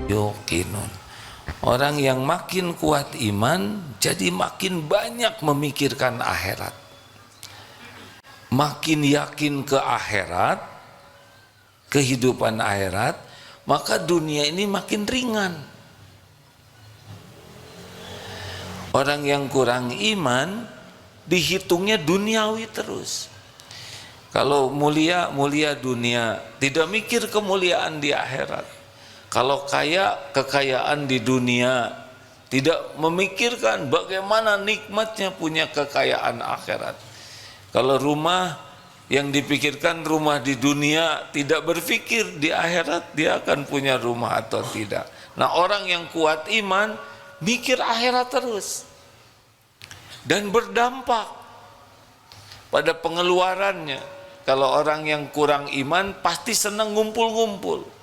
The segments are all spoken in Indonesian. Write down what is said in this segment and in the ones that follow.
yuqinun. Orang yang makin kuat iman jadi makin banyak memikirkan akhirat, makin yakin ke akhirat, kehidupan akhirat, maka dunia ini makin ringan. Orang yang kurang iman dihitungnya duniawi terus. Kalau mulia, mulia dunia, tidak mikir kemuliaan di akhirat. Kalau kaya, kekayaan di dunia, tidak memikirkan bagaimana nikmatnya punya kekayaan akhirat. Kalau rumah, yang dipikirkan rumah di dunia, tidak berpikir di akhirat dia akan punya rumah atau tidak. Nah, orang yang kuat iman mikir akhirat terus dan berdampak pada pengeluarannya. Kalau orang yang kurang iman pasti senang ngumpul-ngumpul.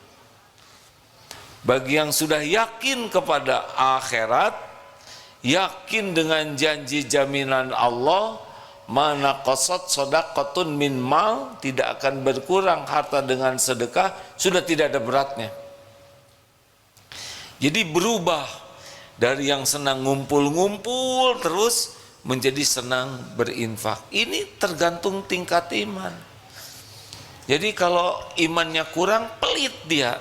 Bagi yang sudah yakin kepada akhirat, yakin dengan janji jaminan Allah, mana qasat shadaqatun min mal, tidak akan berkurang harta dengan sedekah, sudah tidak ada beratnya. Jadi berubah dari yang senang ngumpul-ngumpul terus menjadi senang berinfak. Ini tergantung tingkat iman. Jadi kalau imannya kurang, pelit dia.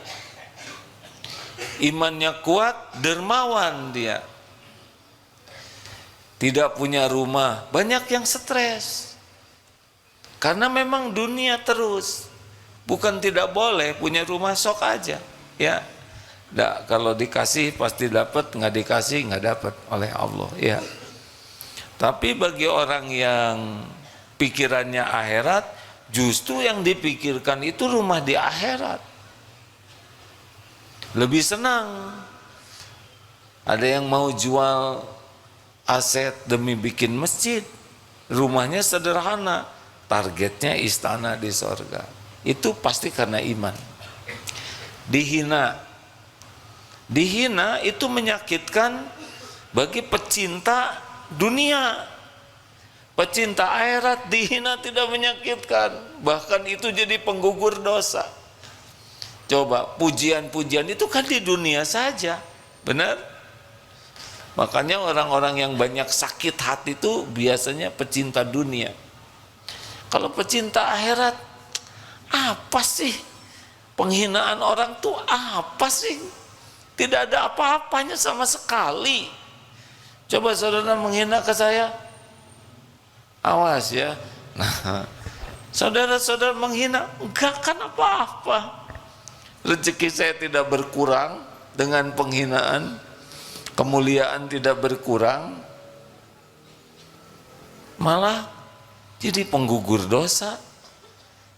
Imannya kuat, dermawan dia. Tidak punya rumah, banyak yang stres. Karena memang dunia terus. Bukan tidak boleh punya rumah, sok aja, ya. Nah, kalau dikasih pasti dapat, nggak dikasih nggak dapat oleh Allah, ya. Tapi bagi orang yang pikirannya akhirat, justru yang dipikirkan itu rumah di akhirat. Lebih senang. Ada yang mau jual aset demi bikin masjid, rumahnya sederhana, targetnya istana di sorga. Itu pasti karena iman. Dihina itu menyakitkan bagi pecinta dunia. Pecinta akhirat dihina tidak menyakitkan, bahkan itu jadi penggugur dosa. Coba, pujian-pujian itu kan di dunia saja, benar? Makanya orang-orang yang banyak sakit hati itu biasanya pecinta dunia. Kalau pecinta akhirat, apa sih? Penghinaan orang tuh apa sih? Tidak ada apa-apanya sama sekali. Coba saudara menghina ke saya, awas ya. Nah, saudara-saudara menghina, enggak kan apa-apa. Rezeki saya tidak berkurang dengan penghinaan, kemuliaan tidak berkurang, malah jadi penggugur dosa,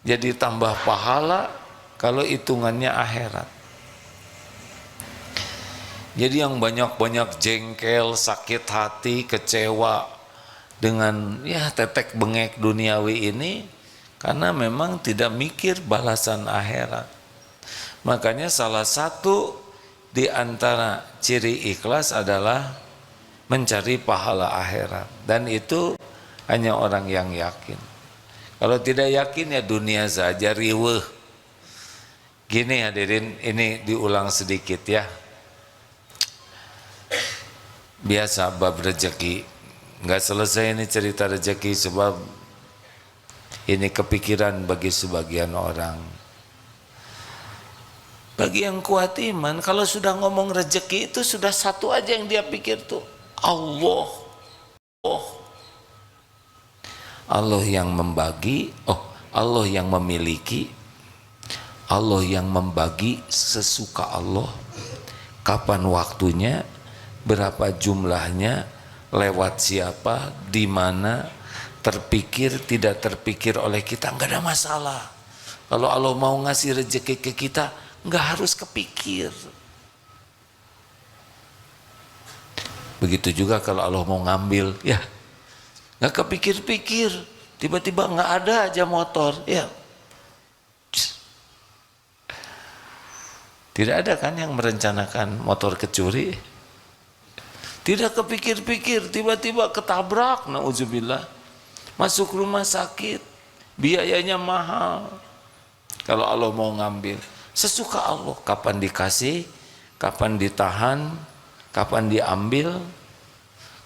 jadi tambah pahala kalau hitungannya akhirat. Jadi yang banyak-banyak jengkel, sakit hati, kecewa dengan ya tetek bengek duniawi ini karena memang tidak mikir balasan akhirat. Makanya salah satu di antara ciri ikhlas adalah mencari pahala akhirat, dan itu hanya orang yang yakin. Kalau tidak yakin ya dunia saja riweuh. Gini hadirin, ini diulang sedikit ya. Biasa bab rezeki, nggak selesai ini cerita rezeki sebab ini kepikiran bagi sebagian orang. Bagi yang kuat iman, kalau sudah ngomong rezeki itu sudah satu aja yang dia pikir tuh, Allah. Allah yang membagi, Allah yang memiliki, Allah yang membagi sesuka Allah. Kapan waktunya, berapa jumlahnya, lewat siapa, di mana, terpikir, tidak terpikir oleh kita, nggak ada masalah. Kalau Allah mau ngasih rezeki ke kita, nggak harus kepikir. Begitu juga kalau Allah mau ngambil, ya nggak kepikir-pikir, tiba-tiba nggak ada aja motor, ya. Tidak ada kan yang merencanakan motor kecuri? Tidak kepikir-pikir, tiba-tiba ketabrak, na'udzubillah, masuk rumah sakit, biayanya mahal. Kalau Allah mau ngambil, sesuka Allah, kapan dikasih, kapan ditahan, kapan diambil,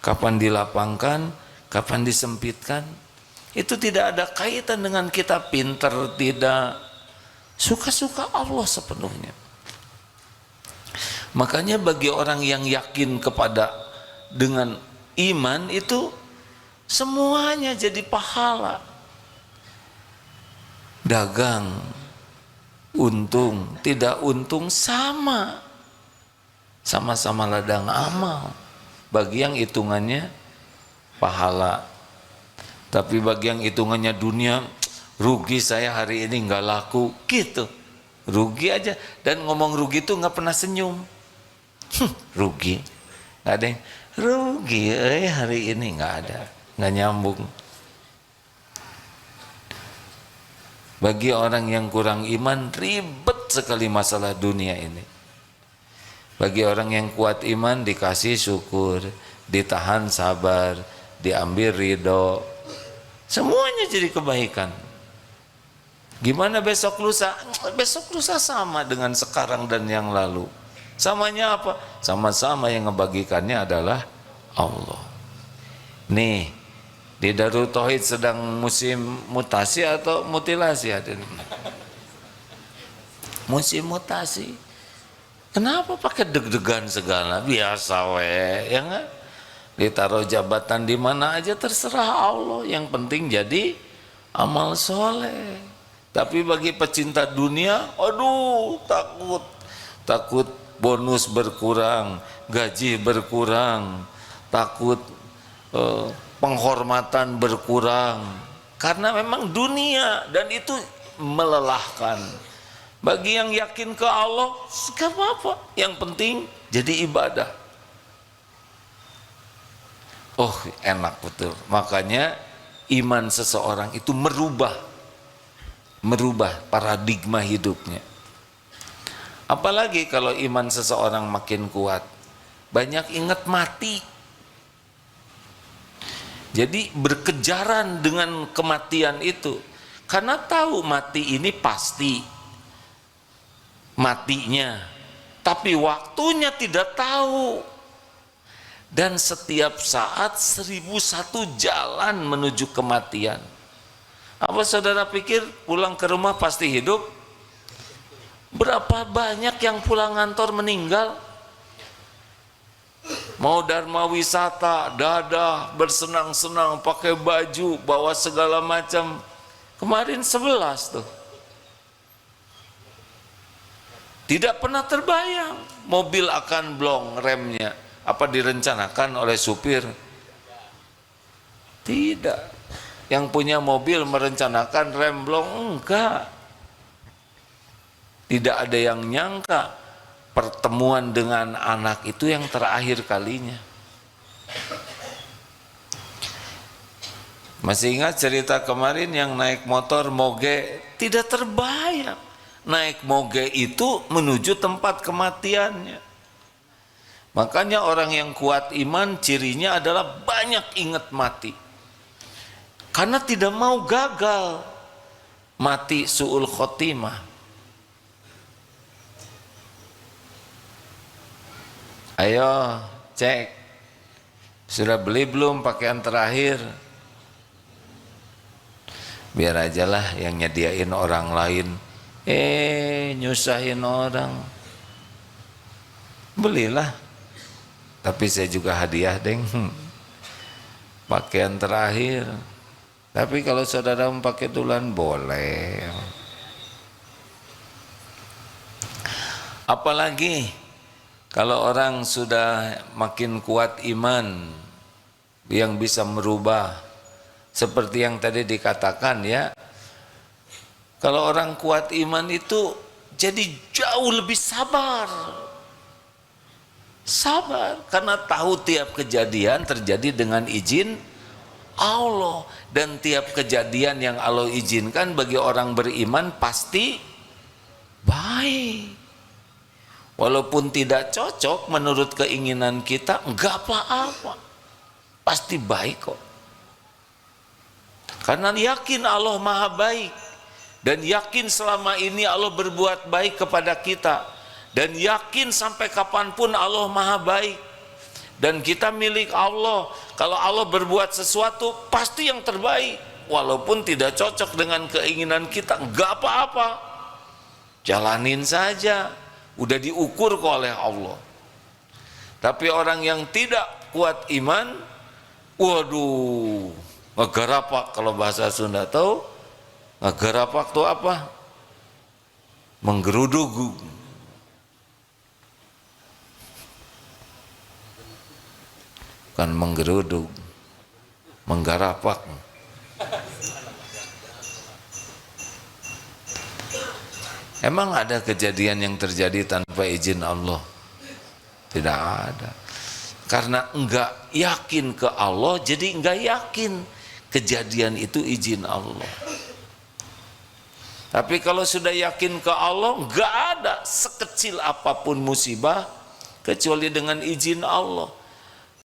kapan dilapangkan, kapan disempitkan. Itu tidak ada kaitan dengan kita pinter, tidak. Suka-suka Allah sepenuhnya. Makanya bagi orang yang yakin kepada dengan iman itu semuanya jadi pahala. Dagang, untung, tidak untung sama. Sama-sama ladang amal. Bagi yang hitungannya pahala. Tapi bagi yang hitungannya dunia, rugi saya hari ini nggak laku, gitu. Rugi aja. Dan ngomong rugi itu nggak pernah senyum. Rugi, nggak ada yang rugi. Hari ini nggak ada, nggak nyambung. Bagi orang yang kurang iman, ribet sekali masalah dunia ini. Bagi orang yang kuat iman, dikasih syukur, ditahan sabar, diambil ridho, semuanya jadi kebaikan. Gimana besok lusa? Besok lusa sama dengan sekarang dan yang lalu. Samanya apa? Sama-sama yang ngebagikannya adalah Allah. Nih, di Darul Tauhid sedang musim mutasi atau mutilasi hadirin? Musim mutasi. Kenapa pakai deg-degan segala? Biasa we, ya enggak? Ditaruh jabatan di mana aja terserah Allah. Yang penting jadi amal soleh. Tapi bagi pecinta dunia, aduh takut bonus berkurang, gaji berkurang, takut penghormatan berkurang, karena memang dunia dan itu melelahkan. Bagi yang yakin ke Allah, gak apa-apa, yang penting jadi ibadah. Oh enak betul. Makanya iman seseorang itu merubah paradigma hidupnya. Apalagi kalau iman seseorang makin kuat, banyak ingat mati. Jadi berkejaran dengan kematian itu, karena tahu mati ini pasti matinya, tapi waktunya tidak tahu. Dan setiap saat 1001 jalan menuju kematian. Apa saudara pikir pulang ke rumah pasti hidup? Berapa banyak yang pulang kantor meninggal? Mau dharma wisata, dadah, bersenang-senang, pakai baju, bawa segala macam. Kemarin 11 tuh. Tidak pernah terbayang mobil akan blong remnya. Apa direncanakan oleh supir? Tidak. Yang punya mobil merencanakan rem blong? Enggak. Tidak ada yang nyangka pertemuan dengan anak itu yang terakhir kalinya. Masih ingat cerita kemarin yang naik motor moge? Tidak terbayang naik moge itu menuju tempat kematiannya. Makanya orang yang kuat iman cirinya adalah banyak ingat mati, karena tidak mau gagal, mati su'ul khotimah. Ayo cek, sudah beli belum pakaian terakhir? Biar aja lah yang nyediain orang lain. Nyusahin orang. Belilah. Tapi saya juga hadiah deng. Pakaian terakhir. Tapi kalau saudara mau pakai duluan boleh. Apalagi kalau orang sudah makin kuat iman yang bisa merubah, seperti yang tadi dikatakan ya, kalau orang kuat iman itu jadi jauh lebih sabar. Sabar karena tahu tiap kejadian terjadi dengan izin Allah, dan tiap kejadian yang Allah izinkan bagi orang beriman pasti baik. Walaupun tidak cocok menurut keinginan kita, enggak apa-apa, pasti baik kok. Karena yakin Allah maha baik, dan yakin selama ini Allah berbuat baik kepada kita, dan yakin sampai kapanpun Allah maha baik, dan kita milik Allah. Kalau Allah berbuat sesuatu pasti yang terbaik, walaupun tidak cocok dengan keinginan kita, enggak apa-apa, jalanin saja, udah diukur oleh Allah. Tapi orang yang tidak kuat iman, waduh, ngegarapak, kalau bahasa Sunda tahu ngegarapak itu apa? Menggeruduk, bukan menggeruduk, menggarapak. Emang ada kejadian yang terjadi tanpa izin Allah? Tidak ada. Karena enggak yakin ke Allah, jadi enggak yakin kejadian itu izin Allah. Tapi kalau sudah yakin ke Allah, enggak ada sekecil apapun musibah kecuali dengan izin Allah.